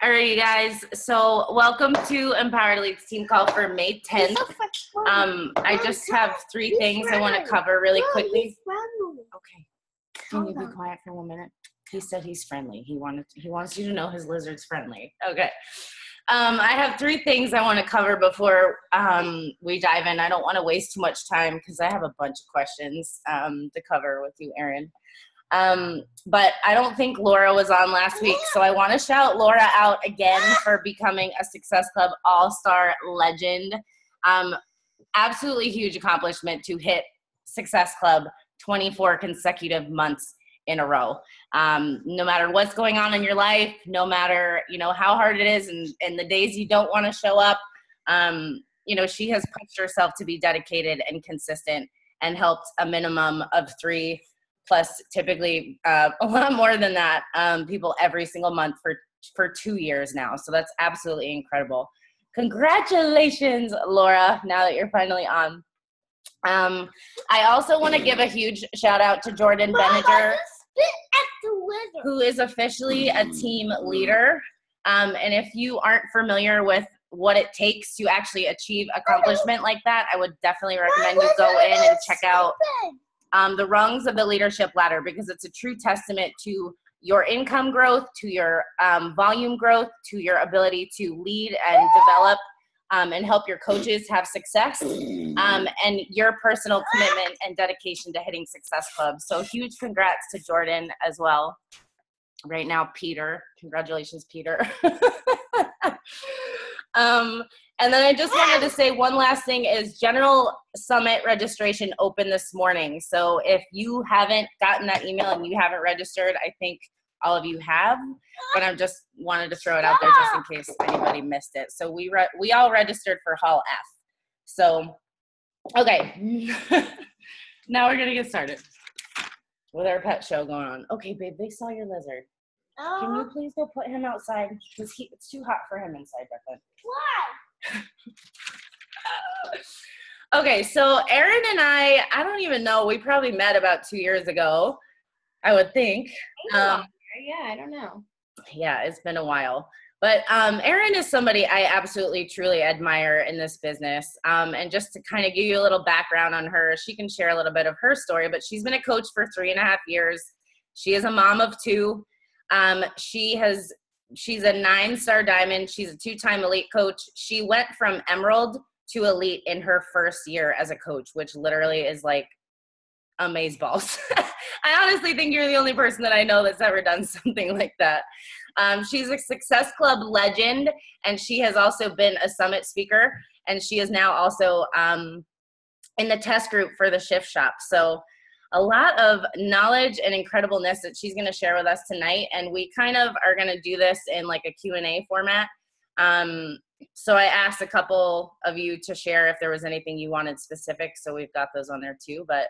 All right, you guys. So welcome to Empowered Leads team call for May 10th. I just have three things I want to cover really quickly. Okay. Can you be quiet for 1 minute? He said he's friendly. He wants you to know his lizard's friendly. Okay. I have three things I want to cover before we dive in. I don't want to waste too much time because I have a bunch of questions to cover with you, Erin. But I don't think Laura was on last week, so I want to shout Laura out again for becoming a Success Club All-Star legend. Absolutely huge accomplishment to hit Success Club 24 consecutive months in a row. No matter what's going on in your life, no matter, how hard it is and the days you don't want to show up, she has pushed herself to be dedicated and consistent and helped a minimum of 3 plus typically a lot more than that, people every single month for 2 years now. So that's absolutely incredible. Congratulations, Laura, now that you're finally on. I also want to give a huge shout out to Jordan Benninger, who is officially a team leader. And if you aren't familiar with what it takes to actually achieve accomplishment like that, I would definitely recommend you go in and check out the rungs of the leadership ladder, because it's a true testament to your income growth, to your volume growth, to your ability to lead and develop and help your coaches have success, and your personal commitment and dedication to hitting Success Club. So huge congrats to Jordan as well. Right now, Peter. Congratulations, Peter. And then I just wanted to say one last thing is General Summit registration opened this morning. So if you haven't gotten that email and you haven't registered, I think all of you have, but I just wanted to throw it out there just in case anybody missed it. So we all registered for Hall F. So, okay, now we're going to get started with our pet show going on. Okay, babe, they saw your lizard. Can you please go put him outside? Because it's too hot for him inside, Becca. Why? Okay, so Erin and I don't even know. We probably met about 2 years ago, I would think. Yeah, I don't know. Yeah, it's been a while. But Erin is somebody I absolutely, truly admire in this business. And just to kind of give you a little background on her, she can share a little bit of her story, but she's been a coach for 3.5 years. She is a mom of 2. She's a 9-star diamond. She's a 2-time elite coach. She went from emerald to elite in her first year as a coach, which literally is like amazeballs. I honestly think you're the only person that I know that's ever done something like that. She's a Success Club legend, and she has also been a summit speaker, and she is now also in the test group for the Shift Shop. So a lot of knowledge and incredibleness that she's going to share with us tonight. And we kind of are going to do this in like a Q&A format. So I asked a couple of you to share if there was anything you wanted specific. So we've got those on there too. But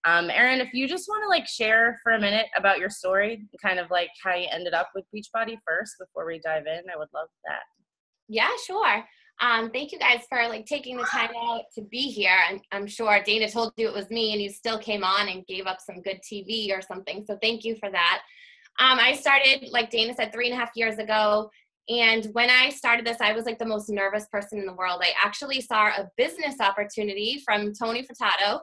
Erin, if you just want to like share for a minute about your story, kind of like how you ended up with Beachbody first before we dive in, I would love that. Yeah, sure. Thank you guys for like taking the time out to be here. And I'm sure Dana told you it was me and you still came on and gave up some good TV or something. So thank you for that. I started, like Dana said, 3.5 years ago. And when I started this, I was like the most nervous person in the world. I actually saw a business opportunity from Tony Furtado,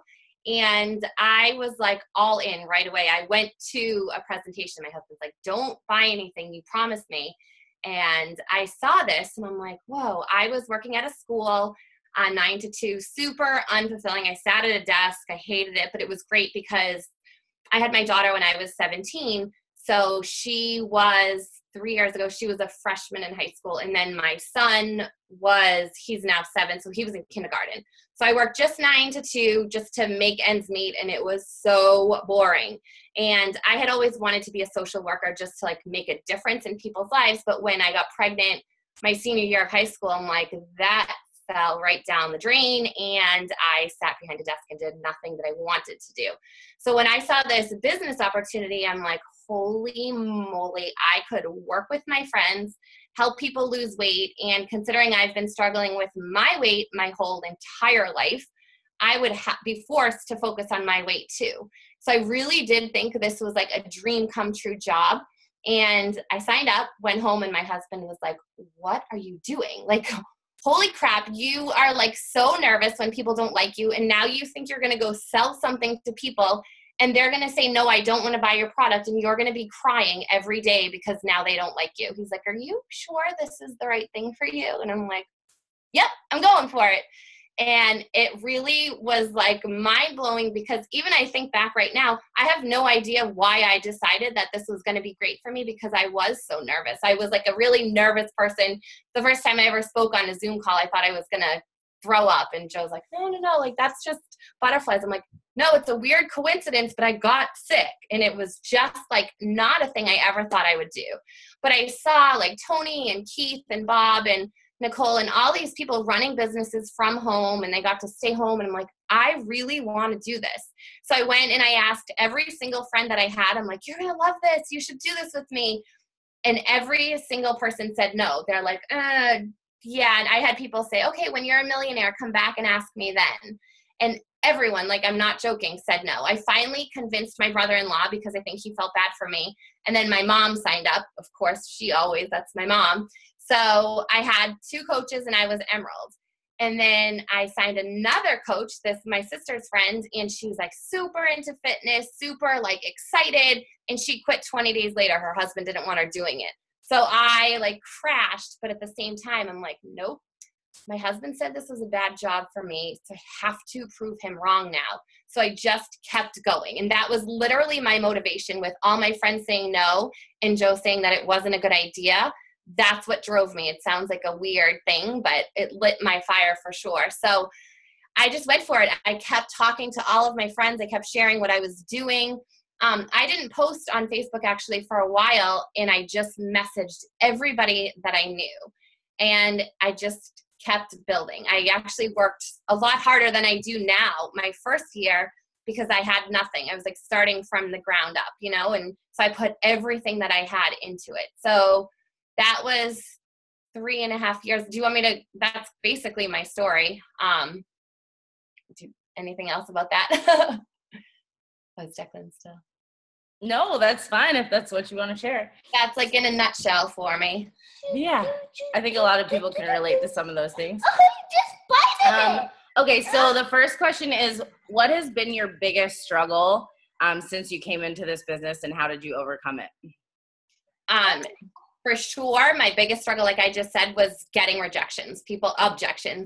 and I was like all in right away. I went to a presentation. My husband's like, don't buy anything. You promised me. And I saw this and I'm like, whoa, I was working at a school 9 to 2, super unfulfilling. I sat at a desk. I hated it, but it was great because I had my daughter when I was 17. So she was 3 years ago, she was a freshman in high school. And then my son he's now 7. So he was in kindergarten. So I worked just 9 to 2 just to make ends meet. And it was so boring. And I had always wanted to be a social worker just to like make a difference in people's lives. But when I got pregnant my senior year of high school, I'm like, that fell right down the drain. And I sat behind a desk and did nothing that I wanted to do. So when I saw this business opportunity, I'm like, holy moly, I could work with my friends, help people lose weight. And considering I've been struggling with my weight my whole entire life, I would be forced to focus on my weight too. So I really did think this was like a dream come true job. And I signed up, went home, and my husband was like, what are you doing? Like, holy crap, you are like so nervous when people don't like you. And now you think you're going to go sell something to people and they're going to say, no, I don't want to buy your product. And you're going to be crying every day because now they don't like you. He's like, are you sure this is the right thing for you? And I'm like, yep, I'm going for it. And it really was like mind blowing because even I think back right now, I have no idea why I decided that this was going to be great for me because I was so nervous. I was like a really nervous person. The first time I ever spoke on a Zoom call, I thought I was going to throw up. And Joe's like, no, like that's just butterflies. I'm like, no, it's a weird coincidence, but I got sick. And it was just like not a thing I ever thought I would do. But I saw like Tony and Keith and Bob and Nicole and all these people running businesses from home, and they got to stay home. And I'm like, I really want to do this. So I went and I asked every single friend that I had, I'm like, you're going to love this. You should do this with me. And every single person said no. They're like, yeah. And I had people say, okay, when you're a millionaire, come back and ask me then. And everyone, like, I'm not joking, said no. I finally convinced my brother-in-law because I think he felt bad for me. And then my mom signed up. Of course, that's my mom. So I had 2 coaches and I was Emerald. And then I signed another coach, my sister's friend, and she was like super into fitness, super like excited. And she quit 20 days later. Her husband didn't want her doing it. So I like crashed, but at the same time, I'm like, nope. My husband said this was a bad job for me, so I have to prove him wrong now. So I just kept going. And that was literally my motivation with all my friends saying no and Joe saying that it wasn't a good idea. That's what drove me. It sounds like a weird thing, but it lit my fire for sure. So I just went for it. I kept talking to all of my friends. I kept sharing what I was doing. I didn't post on Facebook actually for a while, and I just messaged everybody that I knew. And I just kept building. I actually worked a lot harder than I do now my first year because I had nothing. I was like starting from the ground up, and so I put everything that I had into it. So that was 3.5 years. Do you want me to, that's basically my story. Anything else about that? Was Declan still? No, that's fine if that's what you want to share. That's like in a nutshell for me. Yeah, I think a lot of people can relate to some of those things. Just Okay, so the first question is, what has been your biggest struggle since you came into this business, and how did you overcome it? For sure, my biggest struggle, like I just said, was getting objections,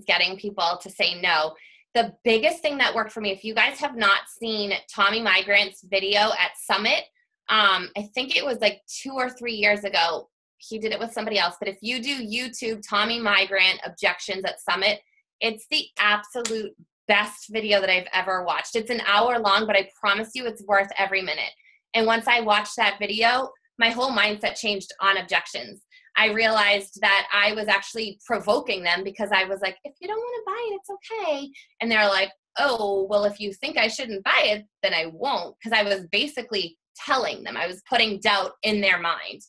getting people to say no. The biggest thing that worked for me, if you guys have not seen Tommy Migrant's video at Summit, I think it was like 2 or 3 years ago. He did it with somebody else. But if you do YouTube, Tommy Migrant objections at Summit, it's the absolute best video that I've ever watched. It's an hour long, but I promise you it's worth every minute. And once I watched that video, my whole mindset changed on objections. I realized that I was actually provoking them because I was like, if you don't want to buy it, it's okay. And they're like, oh, well, if you think I shouldn't buy it, then I won't. Because I was basically telling them, I was putting doubt in their mind.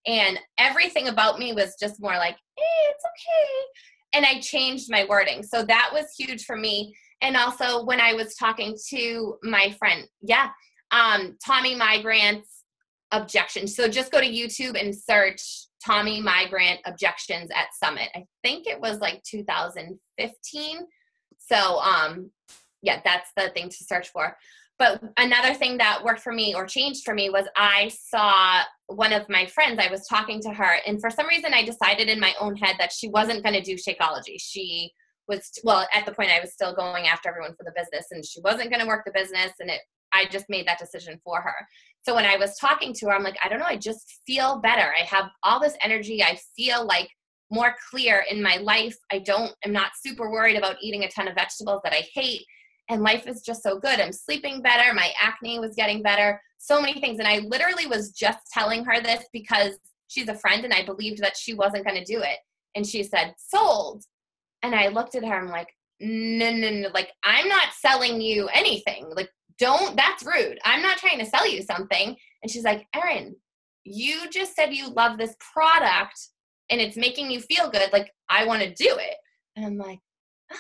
And everything about me was just more like, it's okay. And I changed my wording. So that was huge for me. And also when I was talking to my friend, Tommy Migrant's objections. So just go to YouTube and search Tommy Migrant objections at Summit. I think it was like 2015. So that's the thing to search for. But another thing that worked for me or changed for me was I saw one of my friends, I was talking to her, and for some reason I decided in my own head that she wasn't going to do Shakeology. She was, at the point I was still going after everyone for the business, and she wasn't going to work the business, and I just made that decision for her. So when I was talking to her, I'm like, I don't know, I just feel better. I have all this energy. I feel like more clear in my life. I'm not super worried about eating a ton of vegetables that I hate. And life is just so good. I'm sleeping better. My acne was getting better. So many things. And I literally was just telling her this because she's a friend and I believed that she wasn't going to do it. And she said, sold. And I looked at her. I'm like, no. Like, I'm not selling you anything. Like, that's rude. I'm not trying to sell you something. And she's like, Erin, you just said you love this product and it's making you feel good. Like, I want to do it. And I'm like,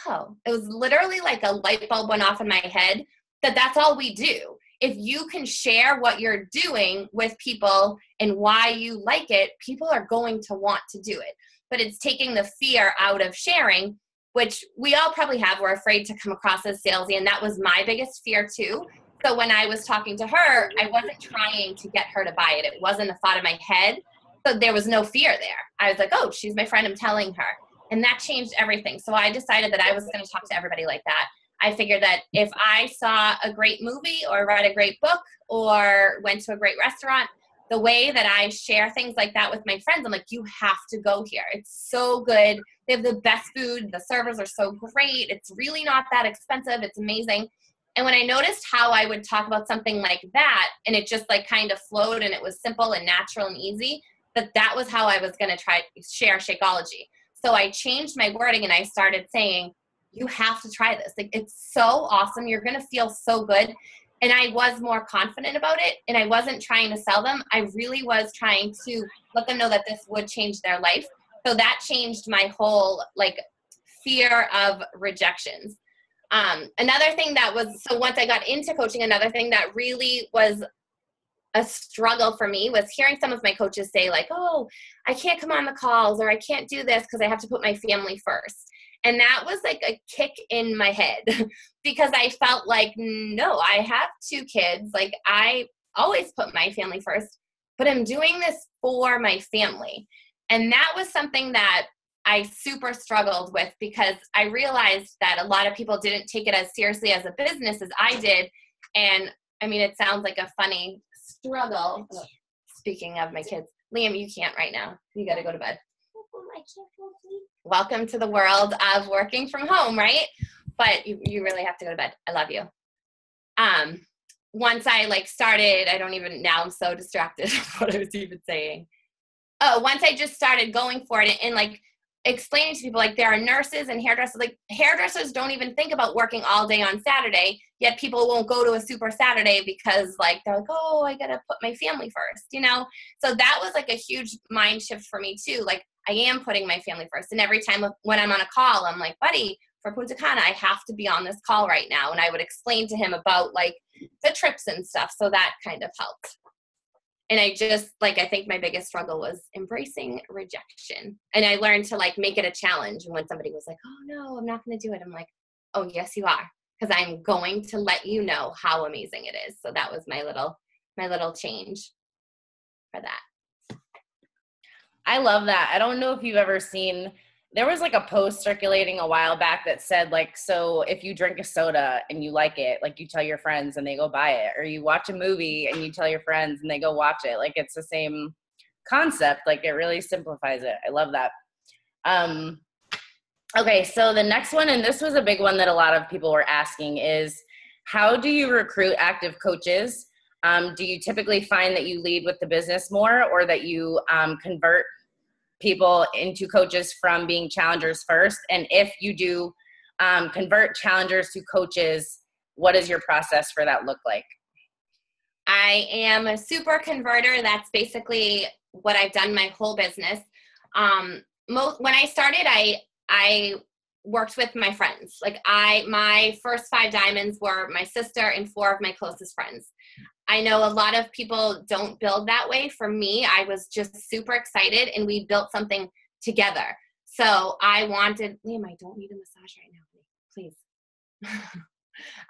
oh, it was literally like a light bulb went off in my head that's all we do. if you can share what you're doing with people and why you like it, people are going to want to do it. But it's taking the fear out of sharing, which we all probably have. We're afraid to come across as salesy, and that was my biggest fear too. So when I was talking to her, I wasn't trying to get her to buy it. It wasn't a thought in my head. So there was no fear there. I was like, oh, she's my friend, I'm telling her. And that changed everything. So I decided that I was going to talk to everybody like that. I figured that if I saw a great movie or read a great book or went to a great restaurant, the way that I share things like that with my friends, I'm like, you have to go here. It's so good. They have the best food. The servers are so great. It's really not that expensive. It's amazing. And when I noticed how I would talk about something like that, and it just like kind of flowed and it was simple and natural and easy, that was how I was going to try to share Shakeology. So I changed my wording and I started saying, you have to try this. Like, it's so awesome. You're going to feel so good. And I was more confident about it. And I wasn't trying to sell them. I really was trying to let them know that this would change their life. So that changed my whole like fear of rejections. Another thing that was, so once I got into coaching, another thing that really was a struggle for me was hearing some of my coaches say like, oh, I can't come on the calls, or I can't do this because I have to put my family first. And that was like a kick in my head because I felt like, no, I have 2 kids. Like, I always put my family first, but I'm doing this for my family. And that was something that I super struggled with because I realized that a lot of people didn't take it as seriously as a business as I did. And I mean, it sounds like a funny struggle. Speaking of my kids, Liam, you can't right now. You got to go to bed. Welcome to the world of working from home, right? But you really have to go to bed. I love you. Once I like started, now I'm so distracted of what I was even saying. Oh, once I just started going for it and like explaining to people, like there are nurses and hairdressers, like hairdressers don't even think about working all day on Saturday, yet people won't go to a super Saturday because like, they're like, oh, I got to put my family first, you know? So that was like a huge mind shift for me too. Like, I am putting my family first. And every time when I'm on a call, I'm like, buddy, for Punta Cana, I have to be on this call right now. And I would explain to him about like the trips and stuff. So that kind of helped. And I just like, I think my biggest struggle was embracing rejection. And I learned to like make it a challenge. And when somebody was like, oh no, I'm not going to do it, I'm like, oh yes, you are. Because I'm going to let you know how amazing it is. So that was my little change for that. I love that. I don't know if you've ever seen, there was like a post circulating a while back that said like, so if you drink a soda and you like it, like you tell your friends and they go buy it, or you watch a movie and you tell your friends and they go watch it. Like, it's the same concept. Like, it really simplifies it. I love that. Okay. So the next one, and this was a big one that a lot of people were asking, is how do you recruit active coaches? Do you typically find that you lead with the business more, or that you convert people into coaches from being challengers first? And if you do convert challengers to coaches, what does your process for that look like? I am a super converter. That's basically what I've done my whole business. When I started, I worked with my friends. Like my first 5 diamonds were my sister and 4 of my closest friends. I know a lot of people don't build that way. For me, I was just super excited and we built something together. So I wanted, Liam, I don't need a massage right now, please.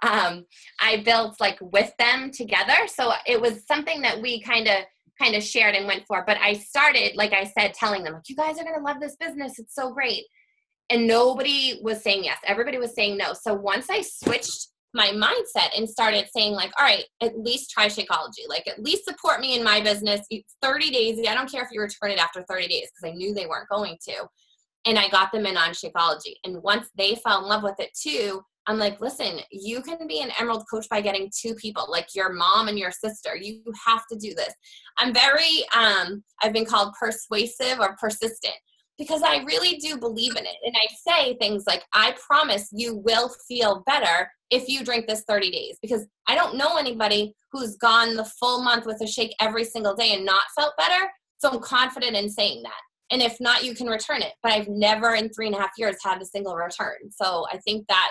I built like with them together. So it was something that we kind of shared and went for. But I started, like I said, telling them, like, you guys are going to love this business. It's so great. And nobody was saying yes. Everybody was saying no. So once I switched my mindset and started saying like, all right, at least try Shakeology. Like, at least support me in my business. It's 30 days. I don't care if you return it after 30 days because I knew they weren't going to. And I got them in on Shakeology. And once they fell in love with it too, I'm like, listen, you can be an Emerald coach by getting 2 people, like your mom and your sister. You have to do this. I'm very, I've been called persuasive or persistent, because I really do believe in it. And I say things like, I promise you will feel better if you drink this 30 days. Because I don't know anybody who's gone the full month with a shake every single day and not felt better. So I'm confident in saying that. And if not, you can return it. But I've never in 3.5 years had a single return. So I think that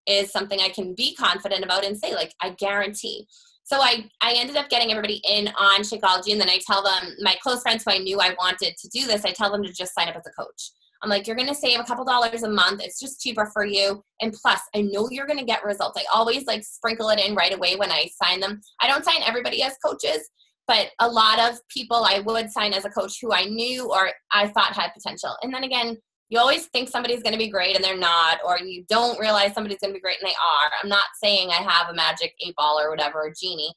is something I can be confident about and say, like, I guarantee. So I ended up getting everybody in on Shakeology, and then I tell them, my close friends who I knew I wanted to do this, I tell them to just sign up as a coach. I'm like, you're going to save a couple dollars a month. It's just cheaper for you. And plus, I know you're going to get results. I always like sprinkle it in right away when I sign them. I don't sign everybody as coaches, but a lot of people I would sign as a coach who I knew or I thought had potential. And then again, you always think somebody's going to be great and they're not, or you don't realize somebody's going to be great and they are. I'm not saying I have a magic 8-ball or whatever, or genie,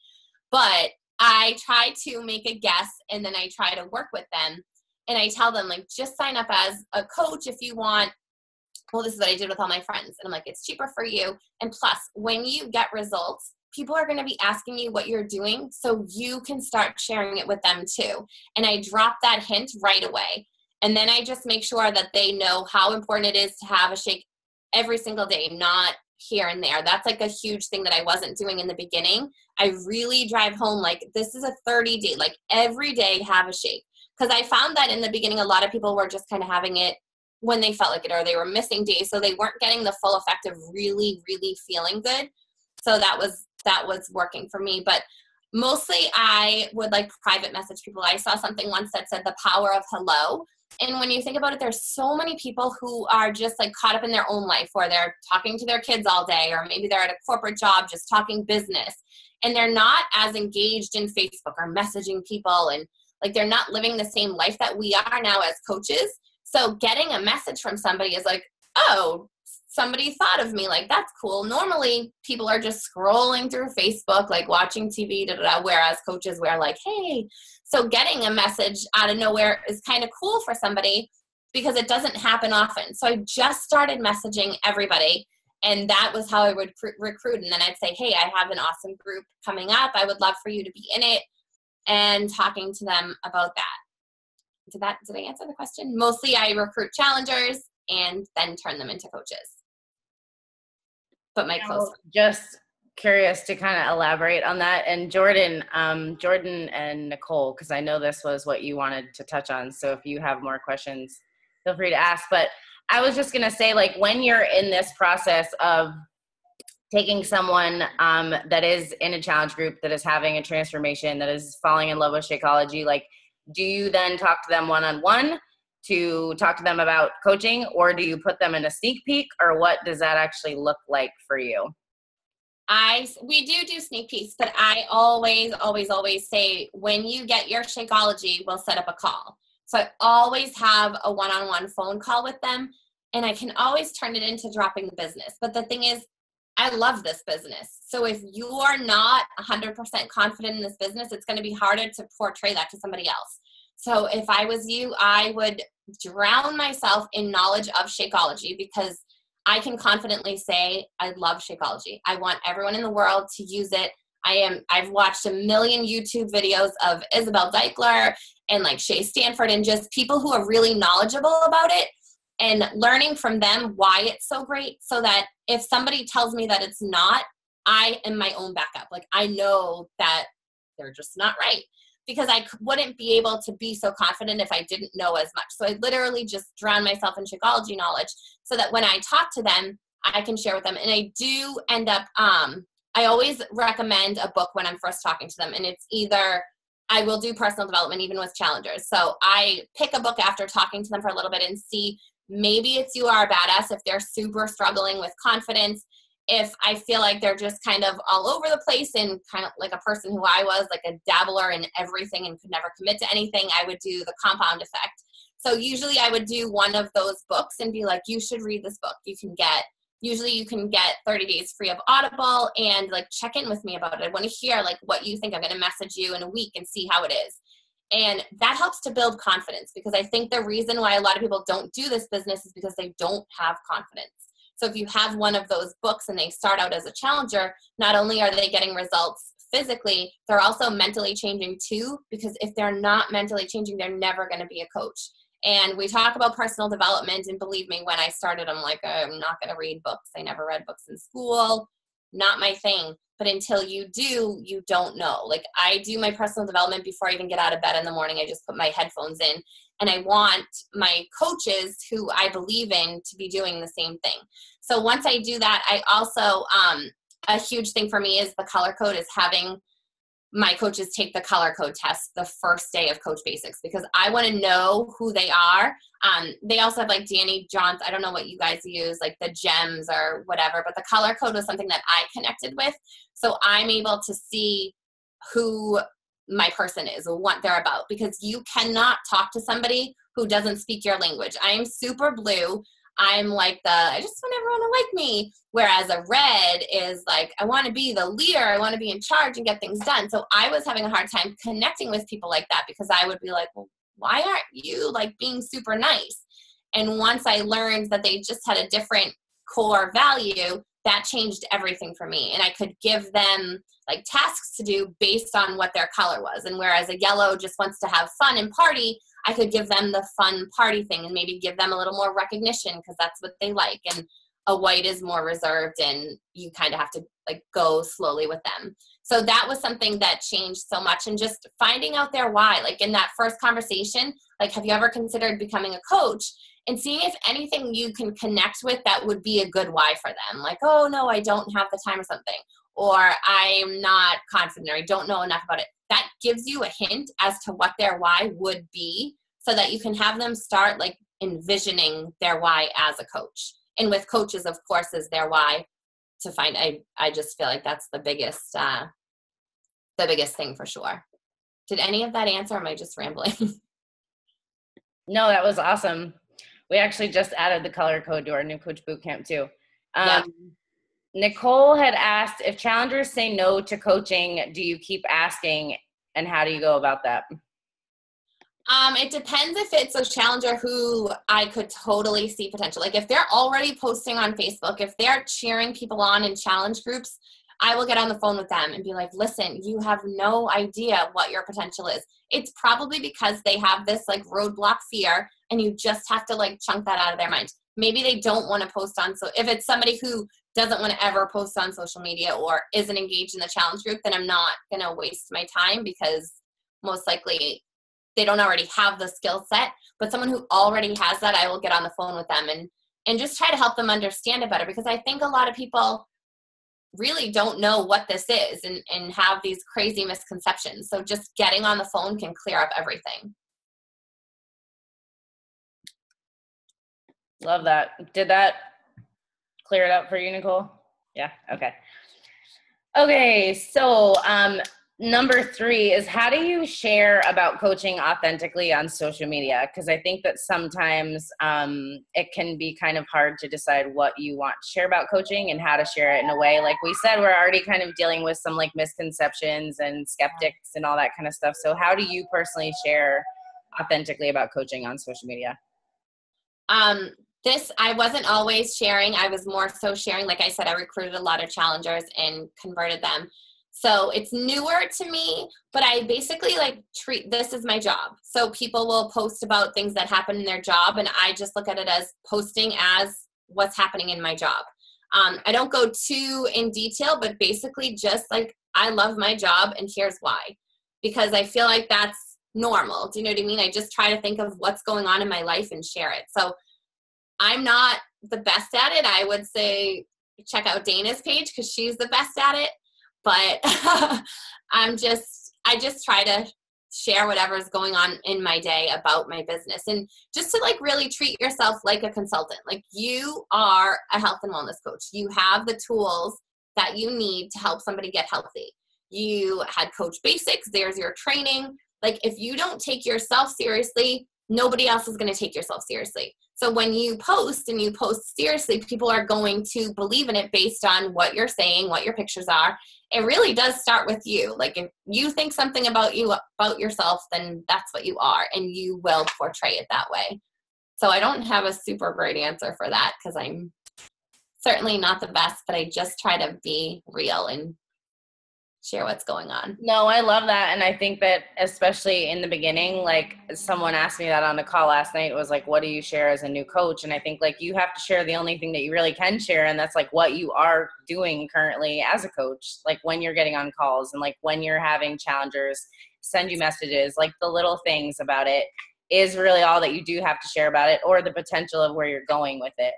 but I try to make a guess and then I try to work with them. And I tell them, like, just sign up as a coach if you want. Well, this is what I did with all my friends. And I'm like, it's cheaper for you. And plus, when you get results, people are going to be asking you what you're doing so you can start sharing it with them too. And I drop that hint right away. And then I just make sure that they know how important it is to have a shake every single day, not here and there. That's like a huge thing that I wasn't doing in the beginning. I really drive home, like, this is a 30-day, like every day have a shake. Because I found that in the beginning, a lot of people were just kind of having it when they felt like it, or they were missing days. So they weren't getting the full effect of really, really feeling good. So that was working for me. But mostly I would like private message people. I saw something once that said the power of hello. And when you think about it, there's so many people who are just like caught up in their own life, where they're talking to their kids all day, or maybe they're at a corporate job just talking business, and they're not as engaged in Facebook or messaging people, and like they're not living the same life that we are now as coaches. So getting a message from somebody is like, oh, somebody thought of me. Like, that's cool. Normally people are just scrolling through Facebook, like watching TV, whereas coaches, we're like, hey. So getting a message out of nowhere is kind of cool for somebody because it doesn't happen often. So I just started messaging everybody, and that was how I would recruit. And then I'd say, hey, I have an awesome group coming up. I would love for you to be in it, and talking to them about that. Did I answer the question? Mostly I recruit challengers and then turn them into coaches. But my close friends. Just curious to kind of elaborate on that. And Jordan and Nicole, because I know this was what you wanted to touch on. So if you have more questions, feel free to ask. But I was just going to say, like, when you're in this process of taking someone that is in a challenge group, that is having a transformation, that is falling in love with Shakeology, like, do you then talk to them one-on-one to talk to them about coaching, or do you put them in a sneak peek, or what does that actually look like for you? We do sneak peeks, but I always say, when you get your Shakeology, we'll set up a call. So I always have a one-on-one phone call with them, and I can always turn it into dropping the business. But the thing is, I love this business. So if you are not 100% confident in this business, it's going to be harder to portray that to somebody else. So if I was you, I would drown myself in knowledge of Shakeology, because I can confidently say, I love Shakeology. I want everyone in the world to use it. I've watched a million YouTube videos of Isabel Deichler and like Shay Stanford, and just people who are really knowledgeable about it, and learning from them why it's so great, so that if somebody tells me that it's not, I am my own backup. Like, I know that they're just not right, because I wouldn't be able to be so confident if I didn't know as much. So I literally just drown myself in Shakeology knowledge, so that when I talk to them, I can share with them. And I do end up, I always recommend a book when I'm first talking to them. And it's either, I will do personal development even with challengers. So I pick a book after talking to them for a little bit and see, maybe it's You Are a Badass if they're super struggling with confidence. If I feel like they're just kind of all over the place and kind of like a person who I was, like a dabbler in everything and could never commit to anything, I would do The Compound Effect. So usually I would do one of those books and be like, you should read this book. Usually you can get 30 days free of Audible, and like check in with me about it. I want to hear like what you think. I'm going to message you in a week and see how it is. And that helps to build confidence, because I think the reason why a lot of people don't do this business is because they don't have confidence. So if you have one of those books and they start out as a challenger, not only are they getting results physically, they're also mentally changing too, because if they're not mentally changing, they're never going to be a coach. And we talk about personal development, and believe me, when I started, I'm like, I'm not going to read books. I never read books in school. Not my thing. But until you do, you don't know. Like, I do my personal development before I even get out of bed in the morning. I just put my headphones in, and I want my coaches who I believe in to be doing the same thing. So once I do that, I also, a huge thing for me is the color code, is having my coaches take the color code test the first day of Coach Basics, because I want to know who they are. They also have like Danny Johns. I don't know what you guys use, like the gems or whatever, but the color code was something that I connected with. So I'm able to see who my person is, what they're about, because you cannot talk to somebody who doesn't speak your language. I am super blue. I'm like I just want everyone to like me. Whereas a red is like, I want to be the leader. I want to be in charge and get things done. So I was having a hard time connecting with people like that, because I would be like, well, why aren't you like being super nice? And once I learned that they just had a different core value, that changed everything for me. And I could give them like tasks to do based on what their color was. And whereas a yellow just wants to have fun and party, I could give them the fun party thing and maybe give them a little more recognition because that's what they like. And a white is more reserved and you kind of have to like go slowly with them. So that was something that changed so much, and just finding out their why. Like in that first conversation, like, have you ever considered becoming a coach? And seeing if anything you can connect with that would be a good why for them. Like, oh no, I don't have the time or something. Or I'm not confident, or I don't know enough about it. That gives you a hint as to what their why would be, so that you can have them start like envisioning their why as a coach. And with coaches, of course, is their why to find. I just feel like that's the biggest thing for sure. Did any of that answer, or am I just rambling? No, that was awesome. We actually just added the color code to our new coach boot camp too. Yeah. Nicole had asked, if challengers say no to coaching, do you keep asking, and how do you go about that? It depends if it's a challenger who I could totally see potential. Like if they're already posting on Facebook, if they're cheering people on in challenge groups, I will get on the phone with them and be like, listen, you have no idea what your potential is. It's probably because they have this like roadblock fear, and you just have to like chunk that out of their mind. Maybe they don't want to post on. So if it's somebody who doesn't want to ever post on social media or isn't engaged in the challenge group, then I'm not going to waste my time, because most likely they don't already have the skill set. But someone who already has that, I will get on the phone with them and just try to help them understand it better, because I think a lot of people really don't know what this is and have these crazy misconceptions. So just getting on the phone can clear up everything. Love that. Did that clear it up for you, Nicole? Yeah. Okay. Okay. So, number 3 is, how do you share about coaching authentically on social media? Because I think that sometimes it can be kind of hard to decide what you want to share about coaching and how to share it in a way. Like we said, we're already kind of dealing with some like misconceptions and skeptics and all that kind of stuff. So how do you personally share authentically about coaching on social media? This, I wasn't always sharing. I was more so sharing. Like I said, I recruited a lot of challengers and converted them. So it's newer to me, but I basically like treat this as my job. So people will post about things that happen in their job, and I just look at it as posting as what's happening in my job. I don't go too in detail, but basically just like, I love my job and here's why, because I feel like that's normal. Do you know what I mean? I just try to think of what's going on in my life and share it. So I'm not the best at it. I would say check out Dana's page because she's the best at it. But I just try to share whatever's going on in my day about my business, and just to like really treat yourself like a consultant. Like you are a health and wellness coach. You have the tools that you need to help somebody get healthy. You had Coach Basics. There's your training. Like if you don't take yourself seriously, nobody else is going to take yourself seriously. So when you post and you post seriously, people are going to believe in it based on what you're saying, what your pictures are. It really does start with you. Like if you think something about yourself, then that's what you are, and you will portray it that way. So I don't have a super great answer for that, because I'm certainly not the best, but I just try to be real and share what's going on. No, I love that. And I think that especially in the beginning, like someone asked me that on the call last night, was like, what do you share as a new coach? And I think like you have to share the only thing that you really can share. And that's like what you are doing currently as a coach, like when you're getting on calls and like when you're having challengers send you messages, like the little things about it is really all that you do have to share about it, or the potential of where you're going with it.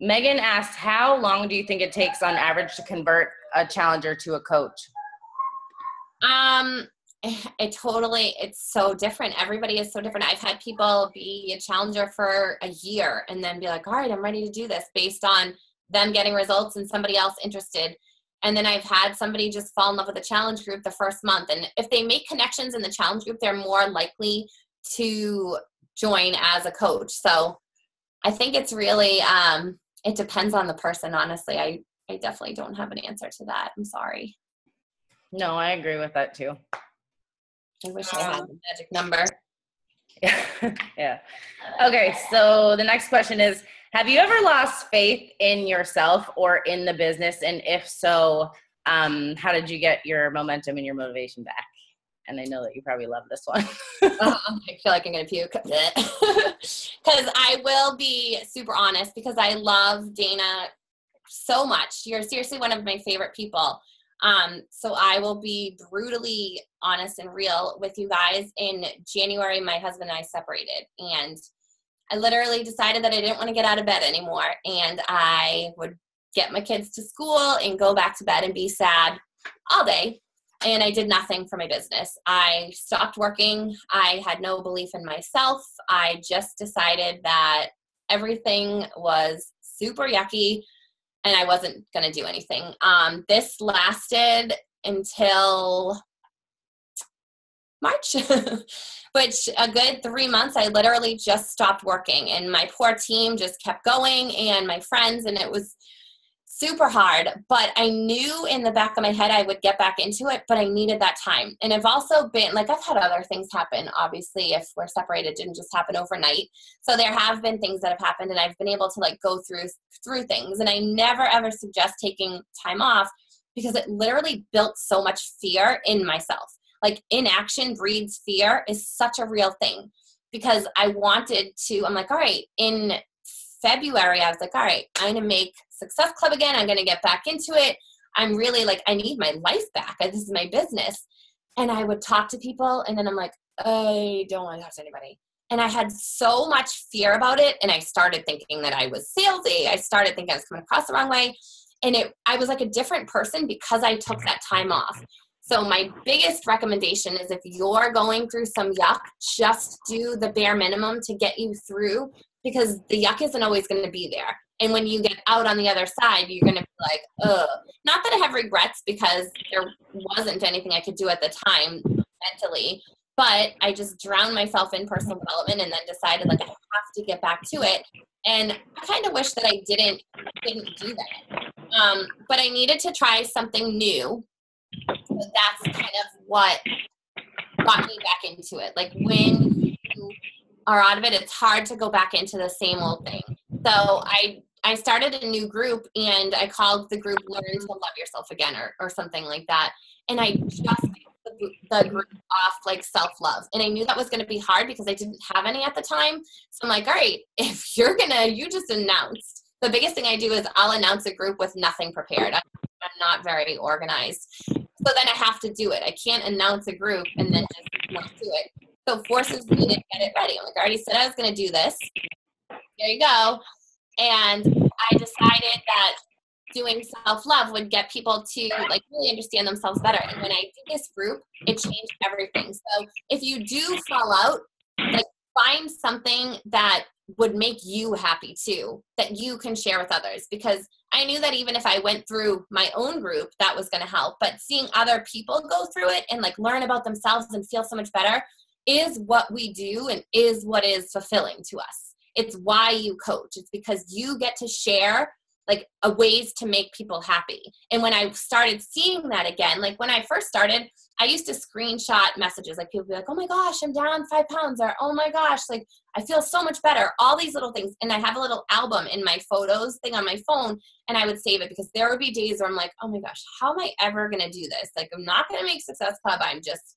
Megan asked, how long do you think it takes on average to convert a challenger to a coach? It's so different. Everybody is so different. I've had people be a challenger for a year and then be like, all right, I'm ready to do this based on them getting results and somebody else interested. And then I've had somebody just fall in love with the challenge group the first month. And if they make connections in the challenge group, they're more likely to join as a coach. So I think it's really, it depends on the person. Honestly, I definitely don't have an answer to that. I'm sorry. No, I agree with that too. I wish I had the magic number. Yeah. Okay. So the next question is, have you ever lost faith in yourself or in the business? And if so, how did you get your momentum and your motivation back? And I know that you probably love this one. I feel like I'm going to puke. Because I will be super honest, because I love Dana so much. You're seriously one of my favorite people. So I will be brutally honest and real with you guys. In January, my husband and I separated, and I literally decided that I didn't want to get out of bed anymore, and I would get my kids to school and go back to bed and be sad all day. And I did nothing for my business. I stopped working. I had no belief in myself. I just decided that everything was super yucky and I wasn't going to do anything. This lasted until March, which a good 3 months, I literally just stopped working, and my poor team just kept going, and my friends, and it was super hard. But I knew in the back of my head I would get back into it, but I needed that time. And I've also been, like, I've had other things happen. Obviously, if we're separated, it didn't just happen overnight. So there have been things that have happened, and I've been able to, like, go through things. And I never, ever suggest taking time off, because it literally built so much fear in myself. Like, inaction breeds fear is such a real thing, because I wanted to, I'm like, all right, in February, I was like, all right, I'm going to make Success Club again. I'm going to get back into it. I'm really like, I need my life back. This is my business. And I would talk to people, and then I'm like, I don't want to talk to anybody. And I had so much fear about it. And I started thinking that I was salesy. I started thinking I was coming across the wrong way. And I was like a different person because I took that time off. So my biggest recommendation is, if you're going through some yuck, just do the bare minimum to get you through, because the yuck isn't always going to be there. And when you get out on the other side, you're going to be like, ugh. Not that I have regrets, because there wasn't anything I could do at the time mentally, but I just drowned myself in personal development and then decided, like, I have to get back to it. And I kind of wish that I didn't do that. But I needed to try something new. So that's kind of what got me back into it. Like, when you are out of it, it's hard to go back into the same old thing. So I started a new group, and I called the group Learn to Love Yourself Again, or something like that. And I just the group off like self-love. And I knew that was going to be hard because I didn't have any at the time. So I'm like, all right, if you just announced. The biggest thing I do is I'll announce a group with nothing prepared. I'm not very organized. So then I have to do it. I can't announce a group and then just not do it. So it forces me to get it ready. I'm like, I already said I was going to do this. There you go. And I decided that doing self-love would get people to like really understand themselves better. And when I did this group, it changed everything. So if you do fall out, like, find something that would make you happy too, that you can share with others. Because I knew that even if I went through my own group, that was going to help. But seeing other people go through it and like learn about themselves and feel so much better is what we do, and is what is fulfilling to us. It's why you coach. It's because you get to share like ways to make people happy. And when I started seeing that again, like when I first started, I used to screenshot messages. Like, people would be like, oh my gosh, I'm down 5 pounds, or oh my gosh, like I feel so much better. All these little things. And I have a little album in my photos thing on my phone, and I would save it, because there would be days where I'm like, oh my gosh, how am I ever going to do this? Like, I'm not going to make Success Club. I'm just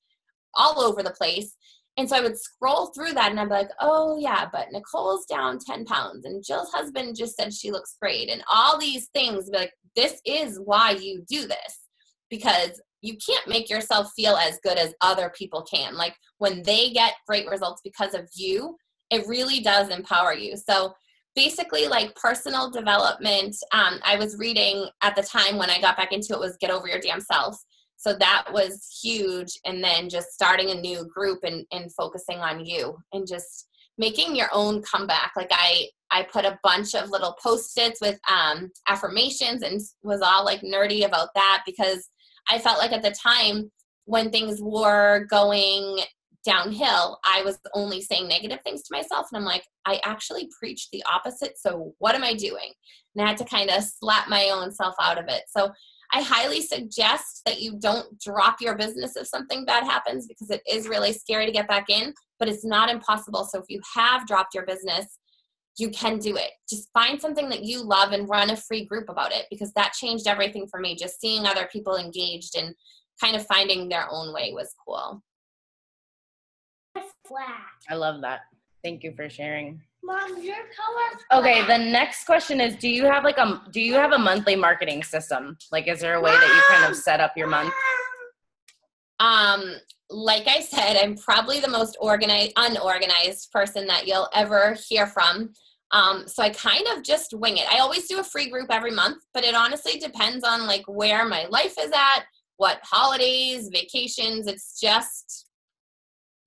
all over the place. And so I would scroll through that, and I'd be like, oh yeah, but Nicole's down 10 pounds and Jill's husband just said she looks great. And all these things, be like, this is why you do this, because you can't make yourself feel as good as other people can. Like, when they get great results because of you, it really does empower you. So basically like personal development. I was reading at the time when I got back into it was Get Over Your Damn Self. So that was huge. And then just starting a new group and focusing on you and just making your own comeback. Like I put a bunch of little Post-its with affirmations and was all like nerdy about that because I felt like at the time when things were going downhill, I was only saying negative things to myself. And I'm like, I actually preached the opposite. So what am I doing? And I had to kind of slap my own self out of it. So I highly suggest that you don't drop your business if something bad happens because it is really scary to get back in, but it's not impossible. So if you have dropped your business, you can do it. Just find something that you love and run a free group about it because that changed everything for me. Just seeing other people engaged and kind of finding their own way was cool. I love that. Thank you for sharing. Mom, your color. Okay, the next question is, do you have a monthly marketing system? Like, is there a way that you kind of set up your month? Like I said, I'm probably the most unorganized person that you'll ever hear from. So I kind of just wing it. I always do a free group every month, but it honestly depends on like where my life is at, what holidays, vacations. It's just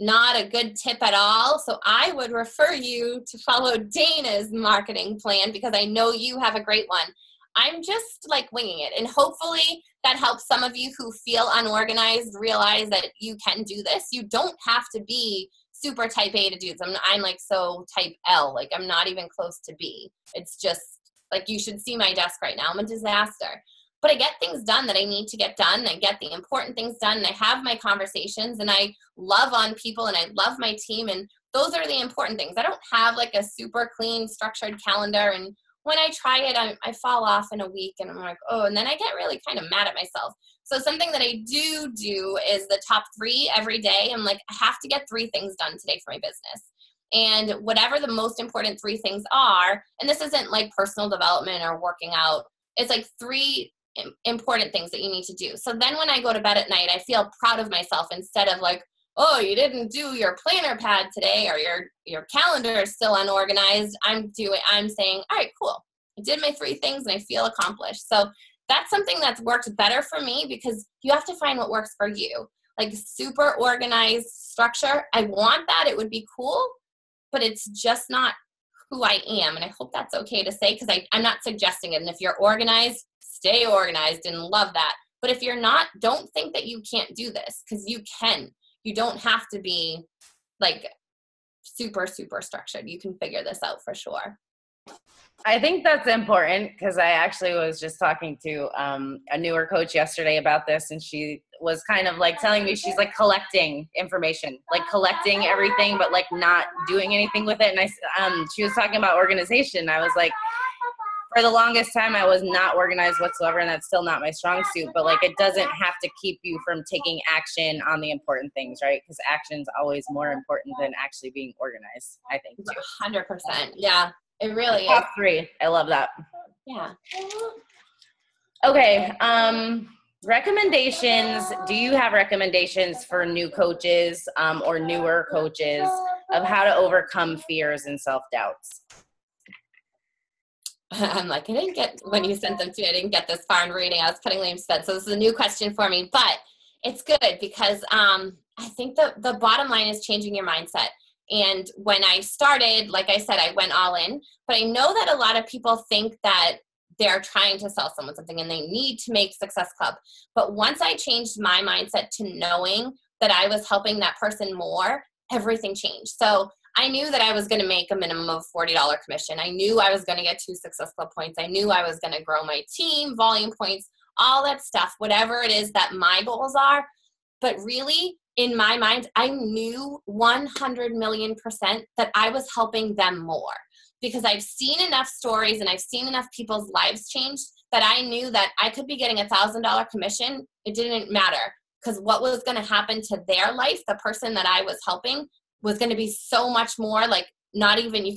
not a good tip at all. So I would refer you to follow Dana's marketing plan because I know you have a great one. I'm just like winging it. And hopefully that helps some of you who feel unorganized realize that you can do this. You don't have to be super type A to do this. I'm like so type L, like I'm not even close to B. It's just like you should see my desk right now. I'm a disaster. But I get things done that I need to get done. I get the important things done. And I have my conversations and I love on people and I love my team. And those are the important things. I don't have like a super clean, structured calendar. And when I try it, I fall off in a week and I'm like, oh, and then I get really kind of mad at myself. So something that I do is the top 3 every day. I'm like, I have to get 3 things done today for my business. And whatever the most important 3 things are, and this isn't like personal development or working out, it's like 3 important things that you need to do. So then when I go to bed at night, I feel proud of myself instead of like, oh, you didn't do your planner pad today or your calendar is still unorganized. I'm saying, all right, cool. I did my 3 things and I feel accomplished. So that's something that's worked better for me because you have to find what works for you. Like super organized structure. I want that. It would be cool, but it's just not who I am. And I hope that's okay to say because I'm not suggesting it. And if you're organized, stay organized and love that. But if you're not, don't think that you can't do this because you can. You don't have to be like super, super structured. You can figure this out for sure. I think that's important because I actually was just talking to a newer coach yesterday about this, and she was kind of like telling me she's like collecting information, like collecting everything, but like not doing anything with it. And she was talking about organization. I was like, for the longest time, I was not organized whatsoever, and that's still not my strong suit. But like, it doesn't have to keep you from taking action on the important things, right? Because action's always more important than actually being organized, I think, too. 100%. Yeah. It really is. Top 3. I love that. Yeah. Okay. Recommendations. Do you have recommendations for new coaches or newer coaches of how to overcome fears and self-doubts? I'm like, when you sent them to me, I didn't get this far in reading. I was putting Liam's bed. So this is a new question for me, but it's good because I think the bottom line is changing your mindset. And when I started, like I said, I went all in, but I know that a lot of people think that they're trying to sell someone something and they need to make Success Club. But once I changed my mindset to knowing that I was helping that person more, everything changed. So I knew that I was going to make a minimum of $40 commission. I knew I was going to get 2 Success Club points. I knew I was going to grow my team, volume points, all that stuff, whatever it is that my goals are. But really, in my mind, I knew 100 million% that I was helping them more because I've seen enough stories and I've seen enough people's lives change that I knew that I could be getting $1,000 commission. It didn't matter because what was going to happen to their life, the person that I was helping, was going to be so much more like you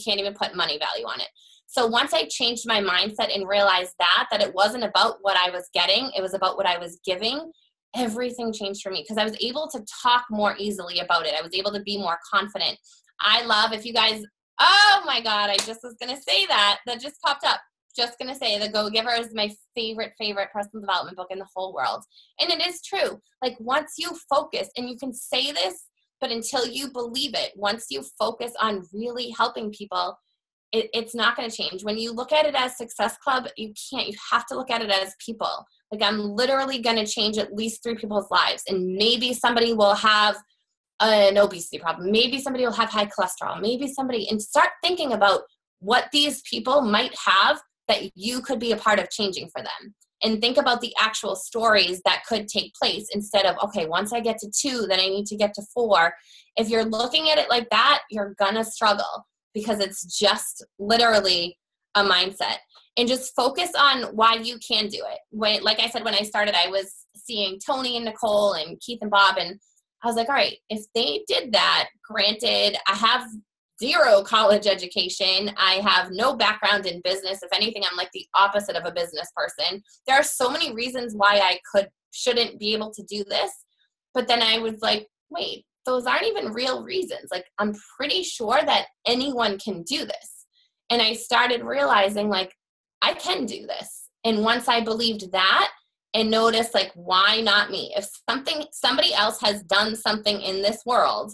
can't even put money value on it. So once I changed my mindset and realized that it wasn't about what I was getting, it was about what I was giving, everything changed for me because I was able to talk more easily about it. I was able to be more confident. I love, if you guys Oh my God, I just was going to say that. That just popped up. Just going to say The Go Giver is my favorite personal development book in the whole world. And it is true. Like once you focus, and you can say this, but until you believe it, once you focus on really helping people, it's not going to change. When you look at it as Success Club, you have to look at it as people. Like I'm literally going to change at least 3 people's lives. And maybe somebody will have an obesity problem. Maybe somebody will have high cholesterol. Maybe somebody, and start thinking about what these people might have that you could be a part of changing for them. And think about the actual stories that could take place instead of, okay, once I get to 2, then I need to get to 4. If you're looking at it like that, you're gonna struggle because it's just literally a mindset. And just focus on why you can do it. Like I said, when I started, I was seeing Tony and Nicole and Keith and Bob, and I was like, all right, if they did that, granted, I have 0 college education. I have no background in business. If anything, I'm like the opposite of a business person. There are so many reasons why I shouldn't be able to do this. But then I was like, wait, those aren't even real reasons. Like, I'm pretty sure that anyone can do this. And I started realizing, like, I can do this. And once I believed that and noticed, like, why not me? If somebody else has done something in this world,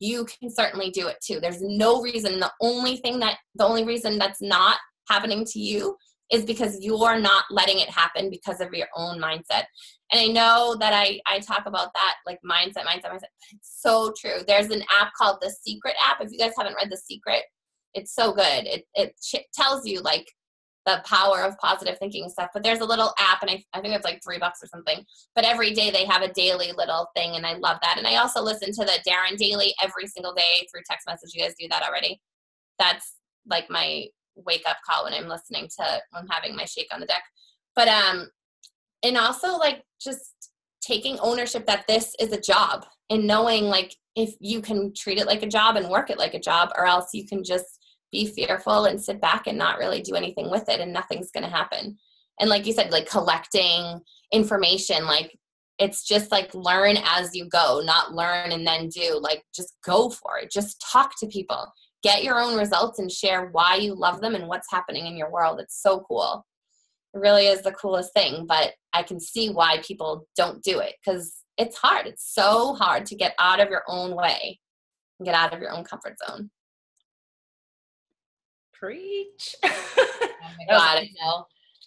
you can certainly do it too. There's no reason. The only reason that's not happening to you is because you're not letting it happen because of your own mindset. And I know that I talk about that, like mindset. It's so true. There's an app called The Secret app. If you guys haven't read The Secret, it's so good. It tells you like the power of positive thinking and stuff. But there's a little app, and I think it's like $3 or something. But every day they have a daily little thing, and I love that. And I also listen to the Darren Daily every single day through text message. You guys do that already? That's like my wake up call when I'm having my shake on the deck. But and also like just taking ownership that this is a job, and knowing like if you can treat it like a job and work it like a job, or else you can just be fearful and sit back and not really do anything with it, and nothing's going to happen. And like you said, like collecting information, like it's just like learn as you go, not learn and then do. Like just go for it. Just talk to people. Get your own results and share why you love them and what's happening in your world. It's so cool. It really is the coolest thing, but I can see why people don't do it because it's hard. It's so hard to get out of your own way and get out of your own comfort zone. Preach. Oh my God, I know.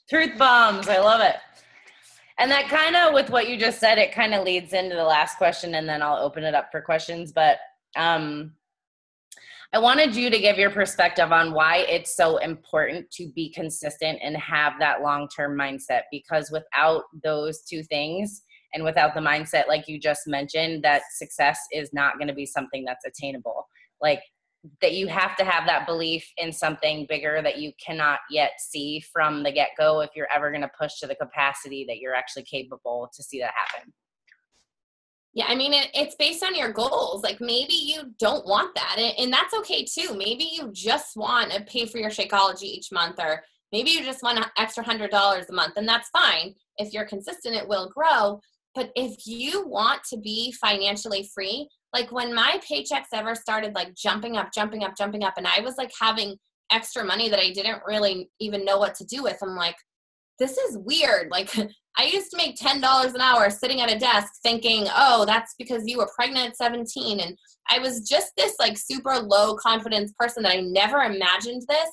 Truth bombs. I love it. And that kind of, with what you just said, it kind of leads into the last question, and then I'll open it up for questions. But I wanted you to give your perspective on why it's so important to be consistent and have that long-term mindset, because without those 2 things and without the mindset, like you just mentioned, that success is not going to be something that's attainable. Like that you have to have that belief in something bigger that you cannot yet see from the get-go if you're ever going to push to the capacity that you're actually capable to see that happen. Yeah, I mean, it's based on your goals. Like maybe you don't want that, and that's okay too. Maybe you just want to pay for your Shakeology each month, or maybe you just want an extra $100 a month, and that's fine. If you're consistent, it will grow. But if you want to be financially free, like when my paychecks ever started like jumping up, and I was like having extra money that I didn't really even know what to do with, I'm like, this is weird. Like I used to make $10 an hour sitting at a desk thinking, oh, that's because you were pregnant at 17. And I was just this like super low confidence person that I never imagined this.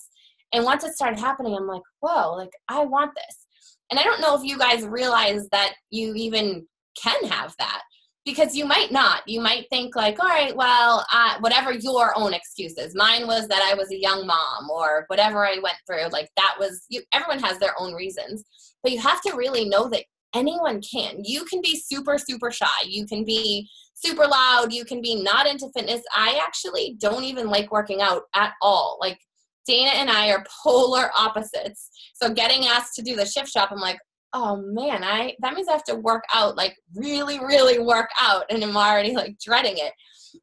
And once it started happening, I'm like, whoa, like I want this. And I don't know if you guys realize that you even can have that, because you might not. You might think like, all right, well, whatever your own excuses. Mine was that I was a young mom, or whatever I went through. Like that was, everyone has their own reasons. But you have to really know that anyone can. You can be super, super shy. You can be super loud. You can be not into fitness. I actually don't even like working out at all. Like Dana and I are polar opposites. So getting asked to do the shift shop, I'm like, oh man, that means I have to work out, like really, really work out. And I'm already like dreading it.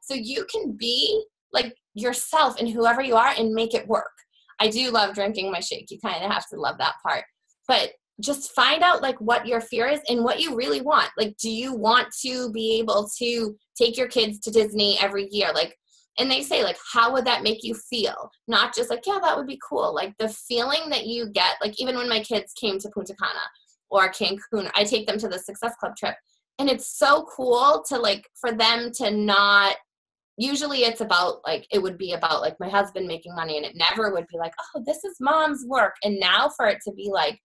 So you can be like yourself and whoever you are and make it work. I do love drinking my shake. You kind of have to love that part. But just find out like what your fear is and what you really want. Like, do you want to be able to take your kids to Disney every year? Like, And they say, like, how would that make you feel? Not just like, yeah, that would be cool. Like the feeling that you get, like even when my kids came to Punta Cana or Cancun, I take them to the Success Club trip. And it's so cool to like, for them to not, usually it's about like, it would be about like my husband making money, and it never would be like, oh, this is mom's work. And now for it to be like,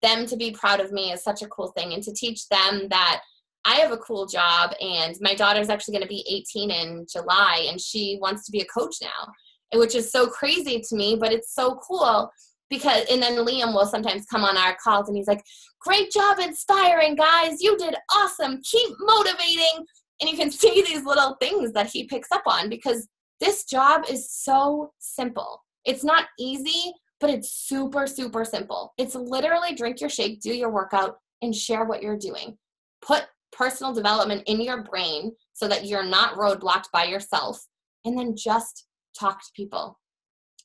them to be proud of me is such a cool thing. And to teach them that I have a cool job, and my daughter's actually going to be 18 in July, and she wants to be a coach now, which is so crazy to me, but it's so cool because, and then Liam will sometimes come on our calls and he's like, great job inspiring, guys. You did awesome. Keep motivating. And you can see these little things that he picks up on, because this job is so simple. It's not easy, but it's super, super simple. It's literally drink your shake, do your workout, and share what you're doing. Put personal development in your brain so that you're not roadblocked by yourself, and then just talk to people.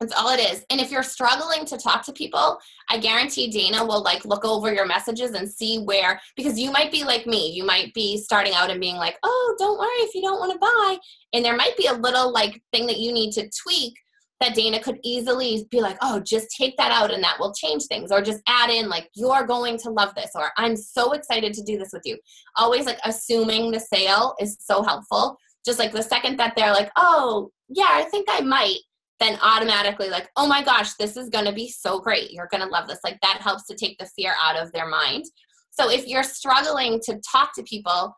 That's all it is. And if you're struggling to talk to people, I guarantee Dana will like look over your messages and see where, because you might be like me, you might be starting out and being like, oh, don't worry if you don't want to buy. And there might be a little like thing that you need to tweak that Dana could easily be like, oh, just take that out and that will change things. Or just add in like, you're going to love this, or I'm so excited to do this with you. Always like assuming the sale is so helpful. Just like the second that they're like, oh, yeah, I think I might, then automatically like, oh my gosh, this is going to be so great. You're going to love this. Like that helps to take the fear out of their mind. So if you're struggling to talk to people,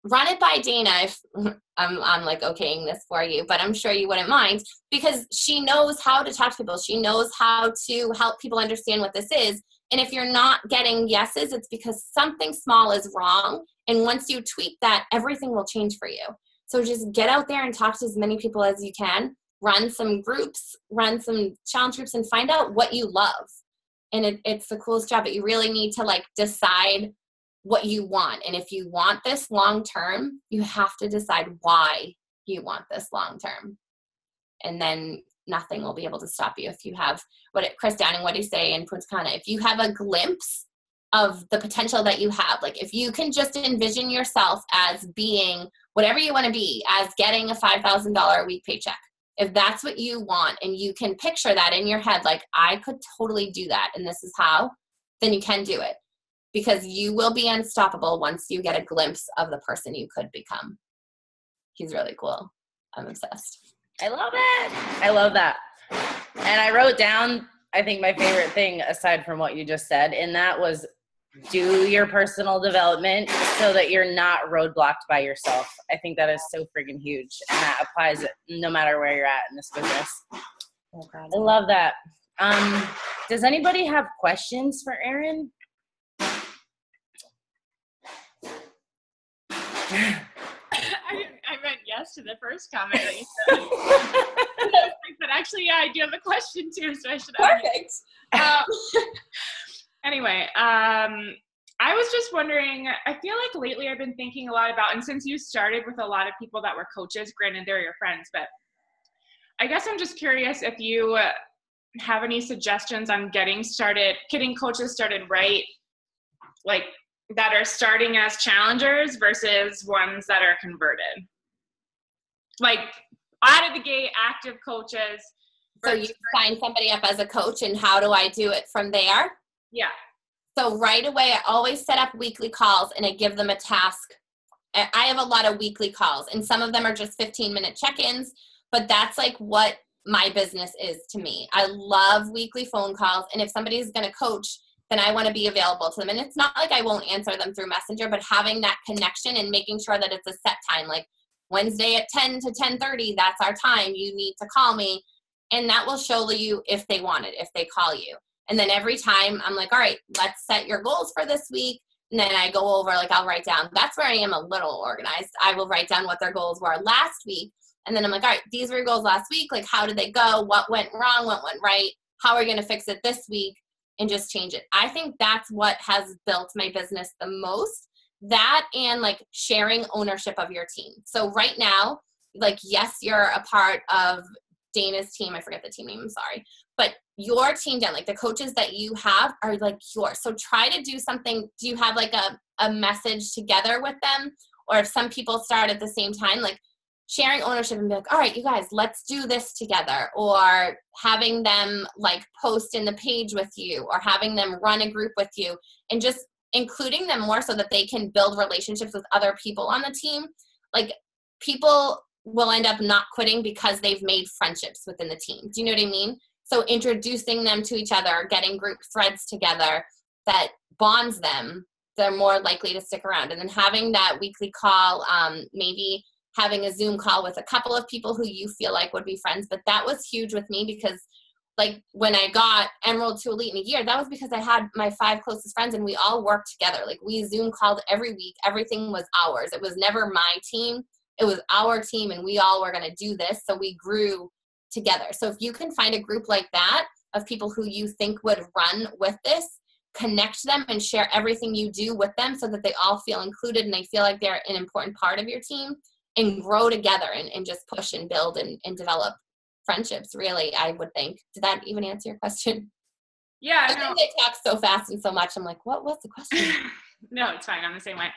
run it by Dana. If I'm like okaying this for you, but I'm sure you wouldn't mind, because she knows how to talk to people. She knows how to help people understand what this is. And if you're not getting yeses, it's because something small is wrong. And once you tweak that, everything will change for you. So just get out there and talk to as many people as you can. Run some groups, run some challenge groups, and find out what you love. And it's the coolest job, but you really need to like decide what you want. And if you want this long term, you have to decide why you want this long term. And then nothing will be able to stop you. If you have Chris Downing, what do you say in Punta Cana? If you have a glimpse of the potential that you have, like if you can just envision yourself as being whatever you want to be, as getting a $5,000 a week paycheck. If that's what you want and you can picture that in your head, like I could totally do that and this is how, then you can do it, because you will be unstoppable once you get a glimpse of the person you could become. He's really cool. I'm obsessed. I love it. I love that. And I wrote down, I think my favorite thing aside from what you just said, and that was do your personal development so that you're not roadblocked by yourself. I think that is so freaking huge, and that applies no matter where you're at in this business. Oh God, I love that. Does anybody have questions for Erin? I meant yes to the first comment that you said. But actually, yeah, I do have a question too, so I should have. Perfect. Anyway, I was just wondering, I feel like lately I've been thinking a lot about, and since you started with a lot of people that were coaches, granted they're your friends, but I guess I'm just curious if you have any suggestions on getting coaches started right, like that are starting as challengers versus ones that are converted. Like out of the gate, active coaches. So you sign somebody up as a coach, and how do I do it from there? Yeah. So right away, I always set up weekly calls and I give them a task. I have a lot of weekly calls, and some of them are just 15-minute check-ins, but that's like what my business is to me. I love weekly phone calls, and if somebody's going to coach, then I want to be available to them. And it's not like I won't answer them through Messenger, but having that connection and making sure that it's a set time, like Wednesday at 10 to 10:30, that's our time. You need to call me, and that will show you if they want it, if they call you. And then every time I'm like, all right, let's set your goals for this week. And then I go over, like I'll write down, that's where I am a little organized. I will write down what their goals were last week. And then I'm like, all right, these were your goals last week. Like, how did they go? What went wrong? What went right? How are we going to fix it this week? And just change it. I think that's what has built my business the most. That and like sharing ownership of your team. So right now, like, yes, you're a part of Dana's team. I forget the team name. I'm sorry. But your team, Dan, like the coaches that you have are like yours. So try to do something. Do you have like a message together with them? Or if some people start at the same time, like sharing ownership and be like, all right, you guys, let's do this together, or having them like post in the page with you, or having them run a group with you, and just including them more so that they can build relationships with other people on the team. Like, people will end up not quitting because they've made friendships within the team. Do you know what I mean? So introducing them to each other, getting group threads together that bonds them, they're more likely to stick around. And then having that weekly call, maybe having a Zoom call with a couple of people who you feel like would be friends. But that was huge with me, because like when I got Emerald to Elite in a year, that was because I had my 5 closest friends and we all worked together. Like, we Zoom called every week. Everything was ours. It was never my team. It was our team, and we all were going to do this. So we grew together. So if you can find a group like that of people who you think would run with this, connect them and share everything you do with them so that they all feel included and they feel like they're an important part of your team, and grow together and just push and build and develop friendships, really, I would think. Did that even answer your question? Yeah, I think they talk so fast and so much. I'm like, what was the question? No, it's fine. I'm the same way.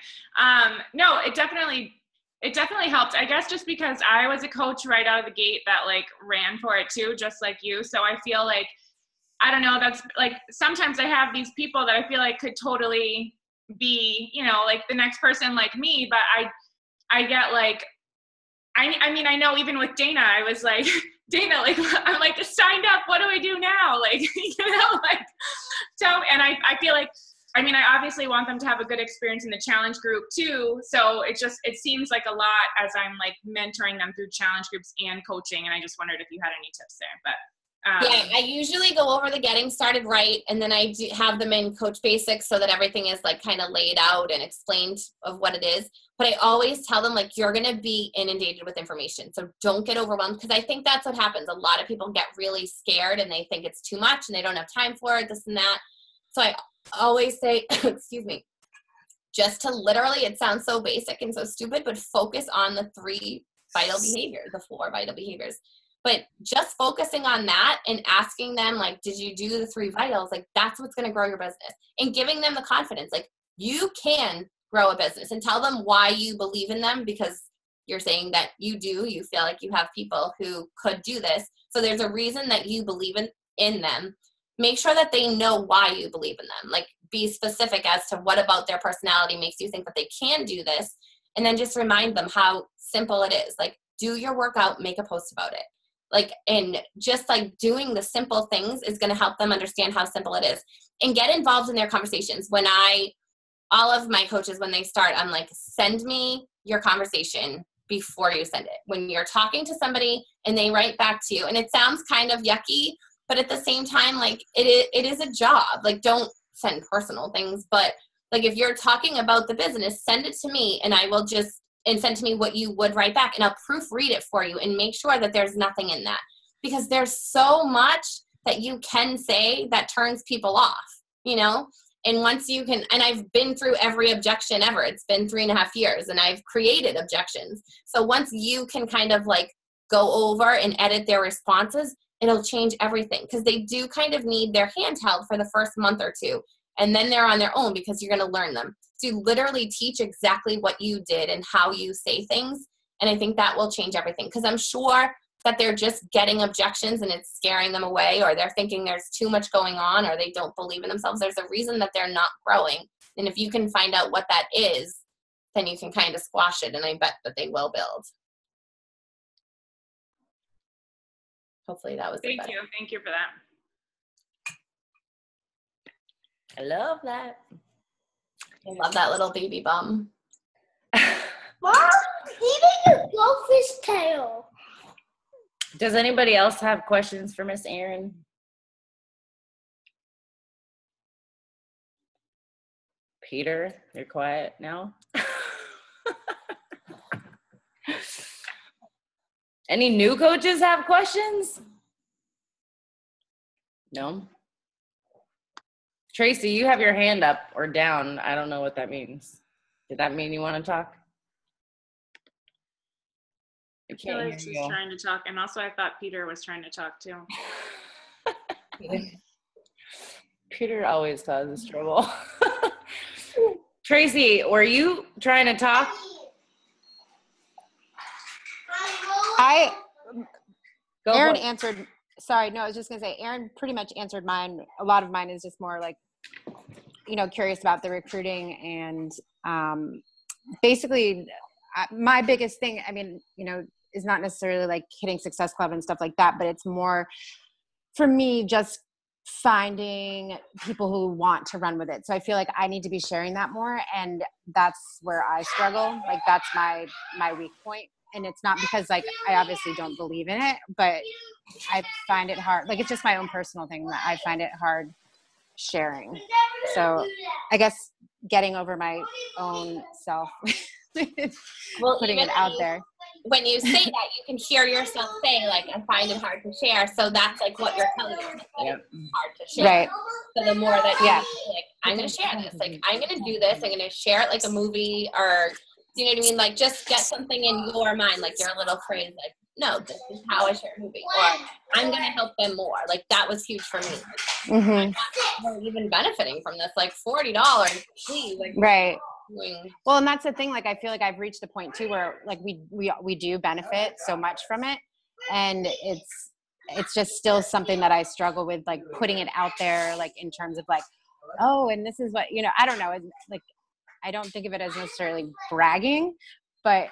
No, it definitely helped. I guess just because I was a coach right out of the gate that like ran for it too, just like you. So I feel like, I don't know, that's like, sometimes I have these people that I feel like could totally be, you know, like the next person like me, but I get like, I mean, I know even with Dana, I was like, Dana, like, I'm like, signed up, what do I do now? Like, you know, like, so, and I feel like, I mean, I obviously want them to have a good experience in the challenge group too. So it seems like a lot as I'm like mentoring them through challenge groups and coaching. And I just wondered if you had any tips there, but. Yeah, I usually go over the getting started right, and then I do have them in Coach Basics so that everything is like kind of laid out and explained of what it is. But I always tell them, like, you're going to be inundated with information, so don't get overwhelmed, because I think that's what happens. A lot of people get really scared and they think it's too much and they don't have time for it, this and that. So I always say, excuse me, just to literally, it sounds so basic and so stupid, but focus on the 3 vital behaviors, the 4 vital behaviors. But just focusing on that and asking them, like, did you do the 3 vitals? Like, that's what's going to grow your business. And giving them the confidence, like, you can grow a business, and tell them why you believe in them, because you're saying that you feel like you have people who could do this. So there's a reason that you believe in them. Make sure that they know why you believe in them. Like, be specific as to what about their personality makes you think that they can do this. And then just remind them how simple it is. Like, do your workout, make a post about it. Like, and just like doing the simple things is going to help them understand how simple it is, and get involved in their conversations. All of my coaches, when they start, I'm like, send me your conversation before you send it. When you're talking to somebody and they write back to you, and it sounds kind of yucky, but at the same time, like, it is a job. Like, don't send personal things, but like, if you're talking about the business, send it to me, and I will just, and send to me what you would write back, and I'll proofread it for you and make sure that there's nothing in that, because there's so much that you can say that turns people off, you know? And once you can, and I've been through every objection ever. It's been 3.5 years and I've created objections. So once you can kind of like go over and edit their responses, it'll change everything, because they do kind of need their handheld for the first month or 2. And then they're on their own, because you're going to learn them. So you literally teach exactly what you did and how you say things. And I think that will change everything, because I'm sure that they're just getting objections and it's scaring them away, or they're thinking there's too much going on, or they don't believe in themselves. There's a reason that they're not growing. And if you can find out what that is, then you can kind of squash it. And I bet that they will build. Hopefully that was Thank you. Thank you for that. I love that. I love that little baby bum. Mom, he made a goldfish tail. Does anybody else have questions for Miss Erin? Peter, you're quiet now. Any new coaches have questions? No? Tracy, you have your hand up or down. I don't know what that means. Did that mean you want to talk? I can't hear She's you. trying to talk, and also I thought Peter was trying to talk too. Peter always causes trouble. Tracy, were you trying to talk? Go Erin for it. answered. Sorry, no, I was just gonna say Erin pretty much answered mine. A lot of mine is just more like, curious about the recruiting and basically my biggest thing. I mean, is not necessarily like hitting Success Club and stuff like that, but it's more for me just finding people who want to run with it. So I feel like I need to be sharing that more, and that's where I struggle. Like that's my weak point. And it's not because like I obviously don't believe in it, but I find it hard. Like it's just my own personal thing that I find it hard sharing. So I guess getting over my own self, putting it out there. When you say that, you can hear yourself say, like, I find it hard to share. So that's like what you're telling yourself. Yep. It's hard to share. Right. So the more that you say, like, I'm going to share this. Like, I'm going to do this. I'm going to share it like a movie, or, you know what I mean? Like, just get something in your mind, like your little phrase, like, no, this is how I share a movie. Or I'm going to help them more. Like, that was huge for me. I'm not even benefiting from this. Like, $40, please. Like, right. Well, and that's the thing. Like, I feel like I've reached a point too where like we do benefit so much from it, and it's just still something that I struggle with, like putting it out there, like in terms of like, oh, and this is what, I don't know. It's like, I don't think of it as necessarily bragging, but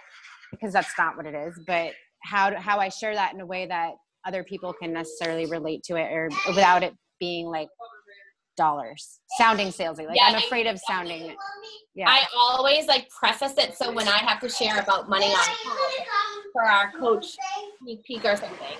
because that's not what it is, but how I share that in a way that other people can necessarily relate to it, or without it being like sounding salesy. Like, I'm afraid of sounding. Yeah. I always like preface it. So when I have to share about money on call for our coach sneak peek or something,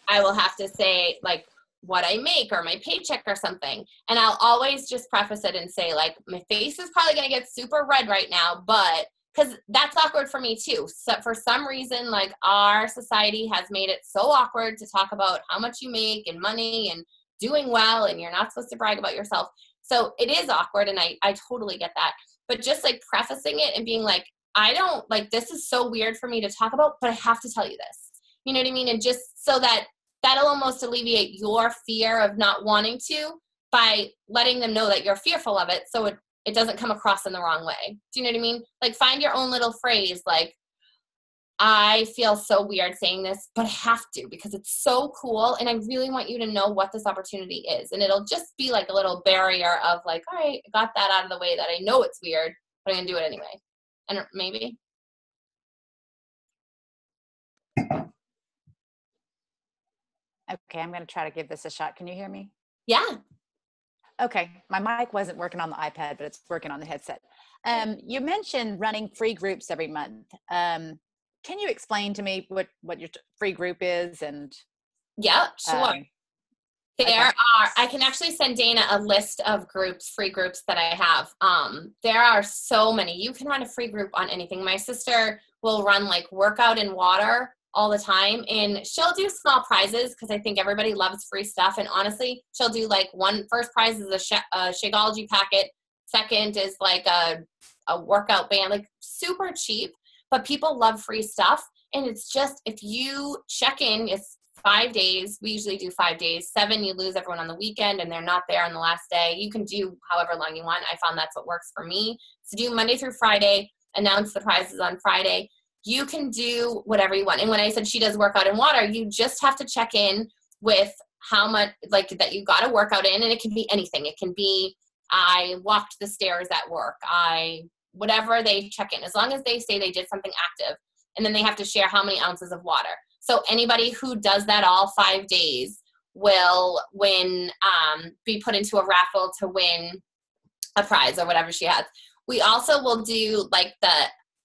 I will have to say like what I make or my paycheck or something. And I'll always just preface it and say like, my face is probably going to get super red right now, but because that's awkward for me too. So for some reason, like our society has made it so awkward to talk about how much you make and money and doing well, and you're not supposed to brag about yourself. So it is awkward, and I totally get that. But just like prefacing it and being like, I don't like, this is so weird for me to talk about, but I have to tell you this. You know what I mean? And just so that'll almost alleviate your fear of not wanting to by letting them know that you're fearful of it, so it doesn't come across in the wrong way. Do you know what I mean? Like find your own little phrase, like, I feel so weird saying this, but I have to because it's so cool. And I really want you to know what this opportunity is. And it'll just be like a little barrier of like, all right, I got that out of the way, that I know it's weird, but I'm going to do it anyway. And maybe. Okay, I'm going to try to give this a shot. Can you hear me? Yeah. Okay, my mic wasn't working on the iPad, but it's working on the headset. You mentioned running free groups every month. Can you explain to me what your free group is? And yeah, sure. I can actually send Dana a list of free groups that I have. There are so many. You can run a free group on anything. My sister will run like workout and water all the time, and she'll do small prizes because I think everybody loves free stuff. And honestly, she'll do like first prize is a Shakeology packet. Second is like a workout band, like super cheap. But people love free stuff, and it's just, if you check in, it's 5 days. We usually do 5 days. 7, you lose everyone on the weekend, and they're not there on the last day. You can do however long you want. I found that's what works for me. So do Monday through Friday, announce the prizes on Friday. You can do whatever you want. And when I said she does workout and water, you just have to check in with how much, like, that you got to work out in, and it can be anything. It can be, I walked the stairs at work. Whatever they check in, as long as they say they did something active, and then they have to share how many ounces of water. So anybody who does that all 5 days will be put into a raffle to win a prize or whatever she has. We also will do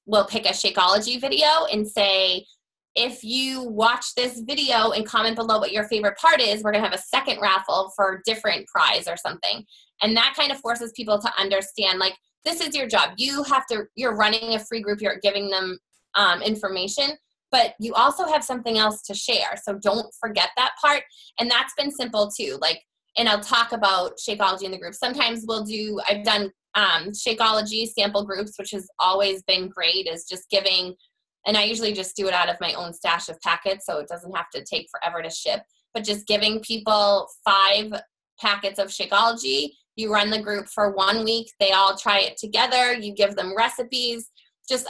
we'll pick a Shakeology video and say, if you watch this video and comment below what your favorite part is, we're going to have a second raffle for a different prize or something. And that kind of forces people to understand, like, this is your job. You're running a free group. You're giving them information, but you also have something else to share. So don't forget that part. And that's been simple too. Like, and I'll talk about Shakeology in the group. Sometimes I've done Shakeology sample groups, which has always been great, is just giving, and I usually just do it out of my own stash of packets, so it doesn't have to take forever to ship, but just giving people 5 packets of Shakeology. You run the group for 1 week. They all try it together. You give them recipes.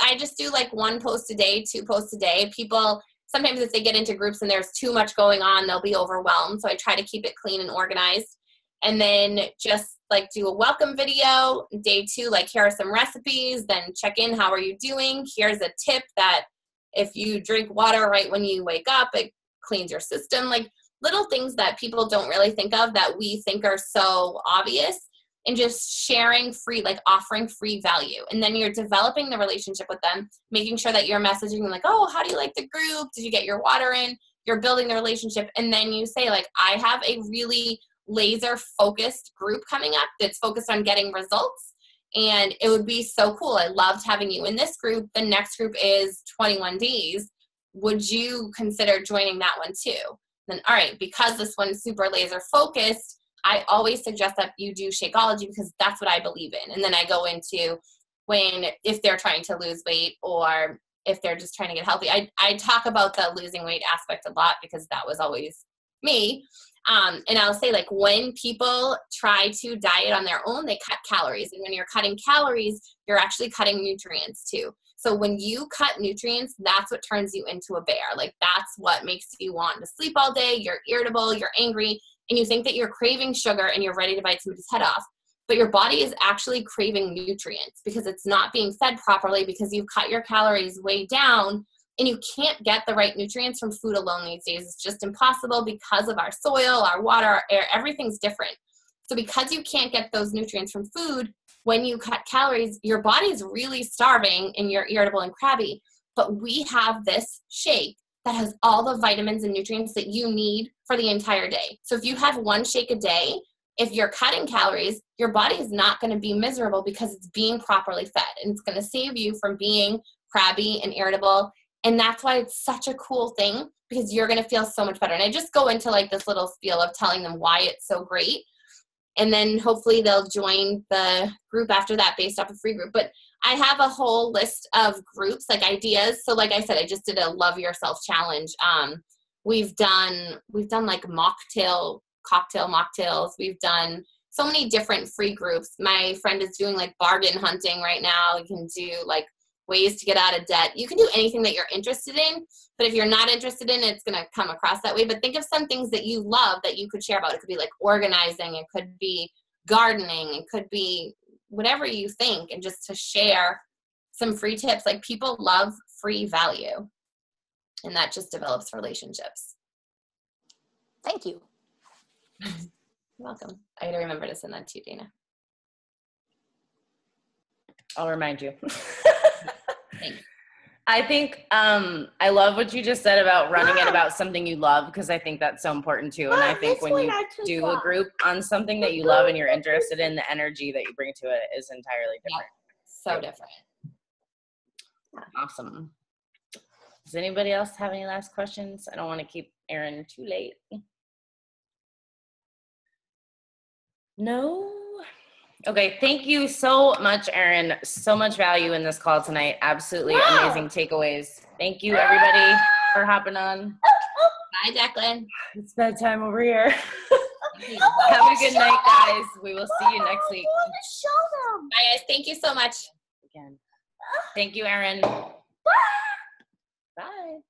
I just do like 1 post a day, 2 posts a day. People sometimes if they get into groups and there's too much going on, they'll be overwhelmed. So I try to keep it clean and organized. And then just like do a welcome video. Day 2, like here are some recipes, then check in, how are you doing? Here's a tip that if you drink water right when you wake up, it cleans your system. Like little things that people don't really think of that we think are so obvious, and just sharing free, like offering free value. And then you're developing the relationship with them, making sure that you're messaging them like, oh, how do you like the group? Did you get your water in? You're building the relationship. And then you say like, I have a really laser focused group coming up that's focused on getting results. And it would be so cool. I loved having you in this group. The next group is 21 days. Would you consider joining that one too? Then, all right, because this one's super laser focused, I always suggest that you do Shakeology because that's what I believe in. And then I go into if they're trying to lose weight or if they're just trying to get healthy. I talk about the losing weight aspect a lot because that was always me. And I'll say like when people try to diet on their own, they cut calories. And when you're cutting calories, you're actually cutting nutrients too. So when you cut nutrients, that's what turns you into a bear. Like that's what makes you want to sleep all day. You're irritable, you're angry, and you think that you're craving sugar and you're ready to bite somebody's head off. But your body is actually craving nutrients because it's not being fed properly because you've cut your calories way down. And you can't get the right nutrients from food alone these days. It's just impossible because of our soil, our water, our air, everything's different. So because you can't get those nutrients from food, when you cut calories, your body is really starving and you're irritable and crabby. But we have this shake that has all the vitamins and nutrients that you need for the entire day. So if you have one shake a day, if you're cutting calories, your body is not going to be miserable because it's being properly fed. And it's going to save you from being crabby and irritable. And that's why it's such a cool thing because you're going to feel so much better. And I just go into like this little spiel of telling them why it's so great. And then hopefully they'll join the group after that based off a free group. But I have a whole list of groups, like ideas. So like I said, I just did a Love Yourself challenge. We've done like cocktail mocktails. We've done so many different free groups. My friend is doing like bargain hunting right now. You can do like ways to get out of debt. You can do anything that you're interested in, but if you're not interested in it, it's going to come across that way. But think of some things that you love that you could share about. It could be like organizing, it could be gardening, it could be whatever you think, and just to share some free tips. Like people love free value, and that just develops relationships. Thank you. You're welcome. I got to remember to send that to you, Dana. I'll remind you. Thanks. I think I love what you just said about running it about something you love, because I think that's so important too. And I think when you do a group on something that you love and you're interested in, the energy that you bring to it is entirely different. Yeah, so different. Awesome. Does anybody else have any last questions? I don't want to keep Erin too late. No? Okay, thank you so much, Erin. So much value in this call tonight. Absolutely amazing takeaways. Thank you, everybody, for hopping on. Bye, Declan. It's bedtime over here. Have a good night, guys. We will see you next week. Bye, guys. Thank you so much. Again. Thank you, Erin. Bye.